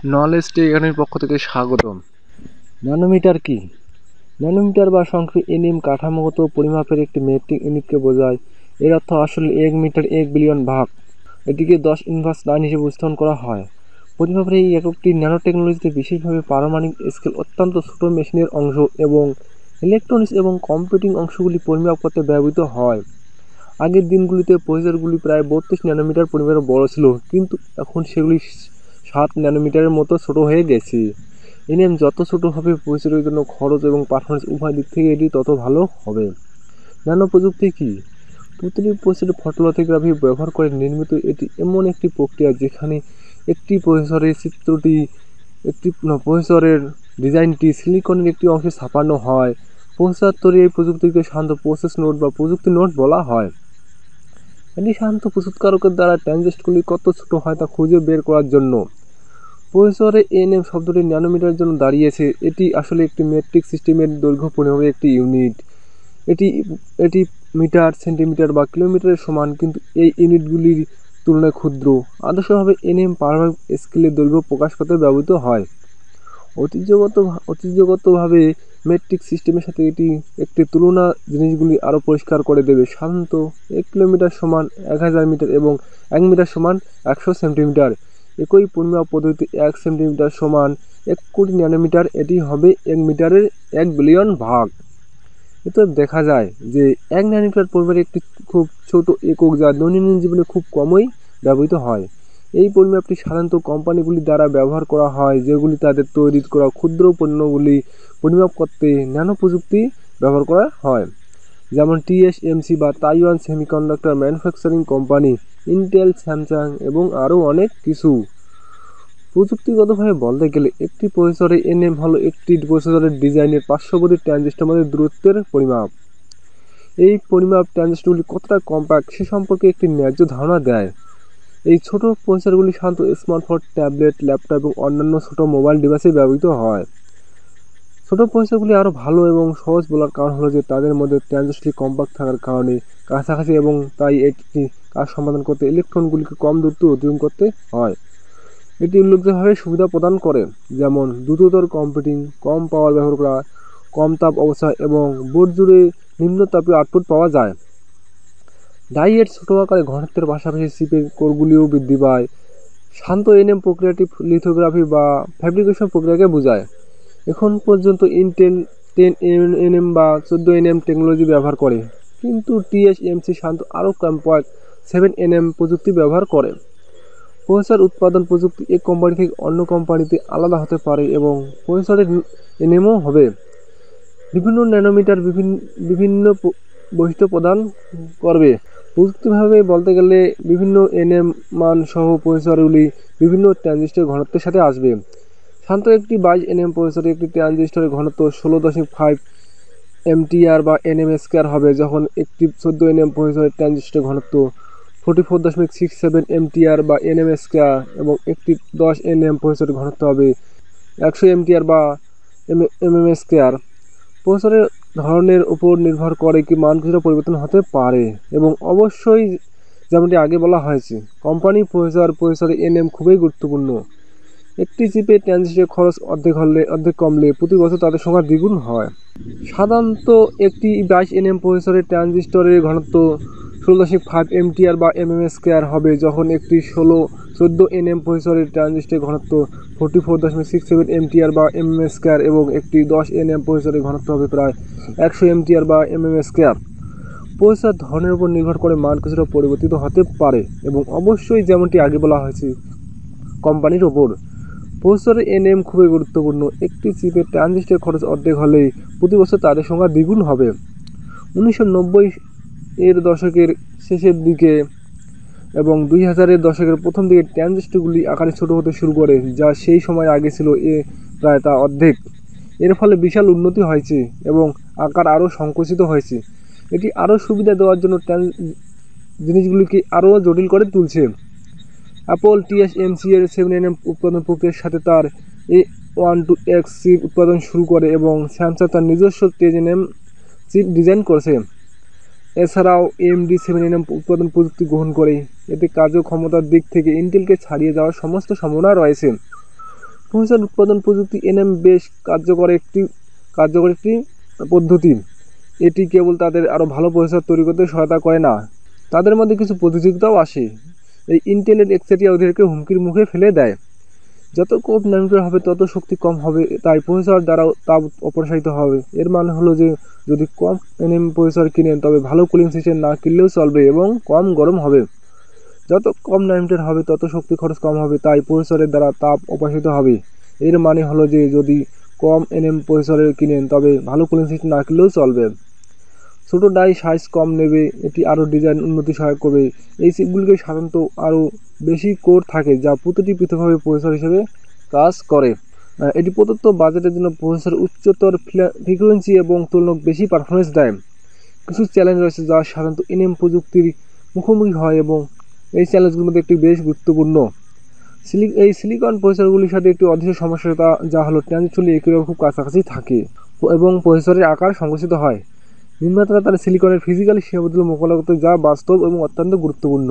Knowledge take একাডেমির পক্ষ থেকে স্বাগতম। ন্যানোমিটার কি? ন্যানোমিটার বা সংক্ষেপে এনএম কাঠামোগত পরিমাপের একটি মেট্রিক ইউনিটকে বোঝায়। এর অর্থ আসলে 1 মিটার 1 বিলিয়ন ভাগ। এটিকে 10^9 হিসেবে উপস্থাপন করা হয়। পরিমাপের এই এককটি ন্যানো টেকনোলজিতে বিশেষভাবে পারমাণবিক স্কেল অত্যন্ত ছোট মেশিনের অংশ এবং ইলেকট্রনিক্স এবং কম্পিউটিং অংশগুলি পরিমাপ করতে ব্যবহৃত হয়। আগের দিনগুলিতে প্রসেসরগুলি প্রায় 32 ন্যানোমিটার পরিমাণে বড় ছিল, কিন্তু এখন সেগুলি 7 ন্যানোমিটারের মতো ছোট হয়ে গেছে। এনএম যত ছোট হবে, প্রসেসরের জন্য খরচ এবং পারফরমেন্স উভয় দিক থেকে এটি তত ভালো হবে। ন্যানো প্রযুক্তি কি? প্রতিটি প্রসেসরে ফটোলিথোগ্রাফি ব্যবহার করে নির্মিত এটি এমন একটি প্রক্রিয়া যেখানে একটি প্রসেসরের ডিজাইনটি সিলিকনের একটি অংশে ছাপানো হয়। প্রসেসর তৈরি এই প্রযুক্তিকে সাধারণত প্রসেস নোড বা প্রযুক্তি নোড বলা হয়। এটি সাধারণত প্রস্তুতকারকের দ্বারা ট্রানজিস্টরগুলি কত ছোট হয় তা খুঁজে বের করার জন্য। প্রসেসরে এনএম শব্দটি ন্যানোমিটারের জন্য দাঁড়িয়েছে। এটি আসলে একটি মেট্রিক সিস্টেমের দৈর্ঘ্য পরিমাপের একটি ইউনিট। এটি এটি মিটার, সেন্টিমিটার বা কিলোমিটারের সমান, কিন্তু এই ইউনিটগুলির তুলনায় ক্ষুদ্র। আদর্শভাবে এনএম পারমাণবিক স্কেলের দৈর্ঘ্য প্রকাশ করতে ব্যবহৃত হয়। ঐতিহ্যগতভাবে মেট্রিক সিস্টেমের সাথে এটি একটি তুলনা জিনিসগুলি আরও পরিষ্কার করে দেবে। সাধারণত 1 কিলোমিটার সমান 1000 মিটার এবং 1 মিটার সমান 100 সেন্টিমিটার। একই পরিমাপ পদ্ধতিতে 1 সেন্টিমিটার সমান 1 কোটি ন্যানোমিটার, এটি হবে 1 মিটারের 1 বিলিয়ন ভাগ। এতে দেখা যায় যে 1 ন্যানোমিটার পরিমাপের একটি খুব ছোট একক যা দৈনন্দিন জীবনে খুব কমই ব্যবহৃত হয়। এই পরিমাপটি সাধারণত কোম্পানিগুলি দ্বারা ব্যবহার করা হয়, যেগুলি তাদের তৈরি করা ক্ষুদ্র পণ্যগুলি পরিমাপ করতে ন্যানো প্রযুক্তি ব্যবহার করা হয়, যেমন টিএসএমসি বা Taiwan semiconductor manufacturing company, Intel, Samsung এবং আরও অনেক কিছু। প্রযুক্তিগতভাবে বলতে গেলে, একটি প্রসেসরে এনএম হলো একটি প্রসেসরের ডিজাইনের পার্শ্ববর্তী ট্রানজিস্টরের মধ্যে দূরত্বের পরিমাপ। এই পরিমাপ ট্রানজিস্টরগুলি কতটা কম্প্যাক্ট সে সম্পর্কে একটি ন্যায্য ধারণা দেয়। এই ছোট প্রসেসরগুলি সাধারণত স্মার্টফোন, ট্যাবলেট, ল্যাপটপ এবং অন্যান্য ছোট মোবাইল ডিভাইসে ব্যবহৃত হয়। ছোট প্রসেসরগুলি আরও ভালো এবং সহজ বলার কারণ হলো যে তাদের মধ্যে ট্রানজিস্টরটি কম্প্যাক্ট থাকার কারণে কাছাকাছি, এবং তাই একটি কাজ সমাধান করতে ইলেকট্রনগুলিকে কম দূরত্ব অতিক্রম করতে হয়। এটি উল্লেখযোগ্যভাবে সুবিধা প্রদান করে, যেমন দ্রুততর কম্পিউটিং, কম পাওয়ার ব্যবহার করা, কম তাপ অবস্থায় এবং বোর্ড জুড়ে নিম্ন তাপীয় আউটপুট পাওয়া যায়। ডাইয়ের ছোট আকারে ঘনত্বের পাশাপাশি চিপের কোরগুলিও বৃদ্ধি পায়। শান্ত এনএম প্রক্রিয়াটি লিথোগ্রাফি বা ফ্যাব্রিকেশন প্রক্রিয়াকে বোঝায়। এখন পর্যন্ত ইন্টেল 10nm বা 14nm টেকনোলজি ব্যবহার করে, কিন্তু টিএসএমসি শান্ত আরও কম্প্যাক্ট 7nm প্রযুক্তি ব্যবহার করে। প্রসেসর উৎপাদন প্রযুক্তি এক কোম্পানি থেকে অন্য কোম্পানিতে আলাদা হতে পারে এবং প্রসেসরের এনএমও হবে। বিভিন্ন ন্যানোমিটার বিভিন্ন বৈশিষ্ট্য প্রদান করবে। প্রযুক্তিভাবে বলতে গেলে, বিভিন্ন এনএম মান সহ প্রসেসরগুলি বিভিন্ন ট্রানজিস্টর ঘনত্বের সাথে আসবে। সাধারণত একটি 22nm প্রসেসরে একটি ট্রানজিস্টরের ঘনত্ব 16.5 এমটিআর বা এনএম স্কয়ার হবে, যখন একটি 14nm প্রসেসরের ট্রানজিস্টরের ঘনত্ব 44.67 এমটিআর বা এনএম স্কয়ার এবং একটি 10nm প্রসেসরের ঘনত্ব হবে 100 এমটিআর বা এমএম স্কয়ার। প্রসেসরের ধরনের উপর নির্ভর করে কি মান কিছুটা পরিবর্তন হতে পারে, এবং অবশ্যই যেমনটি আগে বলা হয়েছে, কোম্পানি প্রসেসরে এনএম খুবই গুরুত্বপূর্ণ। একটি চিপে ট্রানজিস্টরের খরচ অর্ধেক কমলে প্রতি বছর তাদের সংখ্যা দ্বিগুণ হয়। সাধারণত একটি 22nm প্রসেসরের ট্রানজিস্টরের ঘনত্ব 16.5 এমটিআর বা এমএম স্কয়ার হবে, যখন একটি 14nm প্রসেসরের ট্রানজিস্টরের ঘনত্ব 44.67 এমটিআর বা এমএম স্কয়ার এবং একটি 10nm প্রসেসরের ঘনত্ব হবে প্রায় 100 এমটিআর বা এমএম স্কয়ার। প্রসেসর ধরনের উপর নির্ভর করে মান কিছুটা পরিবর্তিত হতে পারে, এবং অবশ্যই যেমনটি আগে বলা হয়েছে, কোম্পানির ওপর। প্রসেসরের এনএম খুবই গুরুত্বপূর্ণ। একটি চিপের ট্রানজিস্টরের খরচ অর্ধেক হলে প্রতি বছর তাদের সংখ্যা দ্বিগুণ হবে। 1990-এর দশকের শেষের দিকে এবং 2000-এর দশকের প্রথম দিকে ট্রানজিস্টরগুলি আকারে ছোট হতে শুরু করে, যা সেই সময় আগে ছিল প্রায় তা অর্ধেক। এর ফলে বিশাল উন্নতি হয়েছে এবং আকার আরও সংকুচিত হয়েছে। এটি আরও সুবিধা দেওয়ার জন্য জিনিসগুলিকে আরও জটিল করে তুলছে। অ্যাপল টিএসএমসি এর 7nm উৎপাদন প্রক্রিয়ার সাথে তার A12X চিপ উৎপাদন শুরু করে, এবং স্যামসাং তার নিজস্ব 10nm চিপ ডিজাইন করেছে। এছাড়াও AMD 7nm উৎপাদন প্রযুক্তি গ্রহণ করে। এতে কার্যক্ষমতার দিক থেকে ইন্টেলকে ছাড়িয়ে যাওয়ার সমস্ত সম্ভাবনা রয়েছে। প্রসেসর উৎপাদন প্রযুক্তি এনএম বেশ কার্যকর একটি পদ্ধতি। এটি কেবল তাদের আরও ভালো প্রসেসর তৈরি করতে সহায়তা করে না, তাদের মধ্যে কিছু প্রতিযোগিতাও আসে। এই ইন্টেলের এক্সেটিয়া ওদেরকে হুমকির মুখে ফেলে দেয়। যত কম ন্যানোমিটার হবে তত শক্তি কম হবে, তাই প্রসেসর দ্বারা তাপ অপসারিত হবে। এর মানে হলো যে যদি কম এনএম প্রসেসর কিনেন তবে ভালো কুলিং সিস্টেম না কিনলেও চলবে এবং কম গরম হবে। যত কম ন্যানোমিটার হবে তত শক্তি খরচ কম হবে, তাই প্রসেসরের দ্বারা তাপ অপসারিত হবে। এর মানে হলো যে যদি কম এনএম প্রসেসরের কিনেন তবে ভালো কুলিং সিস্টেম না কিনলেও চলবে। ছোটো ডাই সাইজ কম নেবে, এটি আরও ডিজাইন উন্নতি সহায়ক করবে। এই চিপগুলিকে সাধারণত আরও বেশি কোর থাকে যা প্রতিটি পৃথকভাবে প্রসেসর হিসেবে কাজ করে। এটি প্রদত্ত বাজেটের জন্য প্রসেসর উচ্চতর ফ্রিকোয়েন্সি এবং তুলনামূলক বেশি পারফরমেন্স দেয়। কিছু চ্যালেঞ্জ রয়েছে যা সাধারণত এনএম প্রযুক্তির মুখোমুখি হয় এবং এই চ্যালেঞ্জগুলোর মধ্যে একটি বেশ গুরুত্বপূর্ণ। এই সিলিকন প্রসেসরগুলির সাথে একটি অদৃশ্য সমস্যা যা হলো ট্রানজিস্টরগুলি একে খুব কাছাকাছি থাকে এবং প্রসেসরের আকার সংকুচিত হয়। নির্মাতারা তার সিলিকনের ফিজিক্যাল সীমাবদ্ধতা মোকাবেলা করতে যা বাস্তব এবং অত্যন্ত গুরুত্বপূর্ণ।